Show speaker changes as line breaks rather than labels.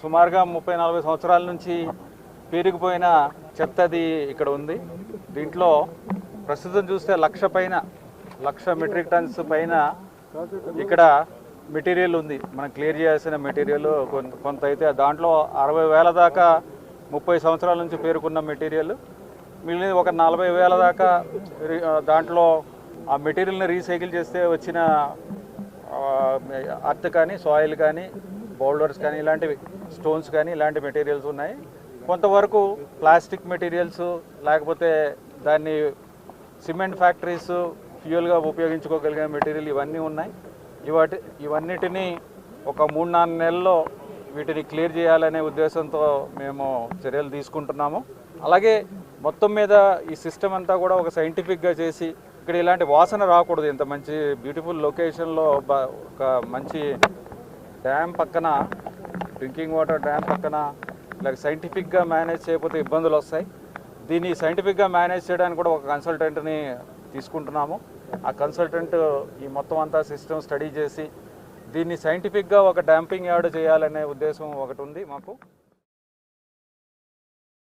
సుమారుగా 30-40 సంవత్సరాల నుంచి పేరుకుపోయిన చెత్తది ఇక్కడ ఉంది. దీంట్లో ప్రస్తుతం చూస్తే 1,00,000 మెట్రిక్ టన్స్ పైన ఇక్కడ మెటీరియల్ ఉంది. మనం క్లియర్ చేయాల్సిన మెటీరియల్ కొంత అయితే దాంట్లో 60,000 దాకా 30 సంవత్సరాల నుంచి పేరుకున్న మెటీరియల్, మిగిలిన ఒక 40,000 దాకా దాంట్లో ఆ మెటీరియల్ని రీసైకిల్ చేస్తే వచ్చిన అర్త్ కానీ సాయిల్ కానీ బౌల్డర్స్ కానీ ఇలాంటివి స్టోన్స్ కానీ ఇలాంటి మెటీరియల్స్ ఉన్నాయి. కొంతవరకు ప్లాస్టిక్ మెటీరియల్స్ లేకపోతే దాన్ని సిమెంట్ ఫ్యాక్టరీస్ ఫ్యూయల్గా ఉపయోగించుకోగలిగిన మెటీరియల్ ఇవన్నీ ఉన్నాయి. ఇవన్నిటినీ ఒక 3-4 నెలల్లో వీటిని క్లియర్ చేయాలనే ఉద్దేశంతో మేము చర్యలు తీసుకుంటున్నాము. అలాగే మొత్తం మీద ఈ సిస్టమ్ అంతా కూడా ఒక సైంటిఫిక్గా చేసి ఇక్కడ ఇలాంటి వాసన రాకూడదు. ఇంత మంచి బ్యూటిఫుల్ లొకేషన్లో ఒక మంచి డ్యామ్ పక్కన, డ్రింకింగ్ వాటర్ డ్యామ్ పక్కన ఇలా సైంటిఫిక్గా మేనేజ్ చేయకపోతే ఇబ్బందులు వస్తాయి. దీన్ని సైంటిఫిక్గా మేనేజ్ చేయడానికి కూడా ఒక కన్సల్టెంట్ని తీసుకుంటున్నాము. ఆ కన్సల్టెంట్ ఈ మొత్తం అంతా సిస్టమ్ స్టడీ చేసి దీన్ని సైంటిఫిక్గా ఒక డంపింగ్ యార్డ్ చేయాలనే ఉద్దేశం ఒకటి ఉంది మాకు.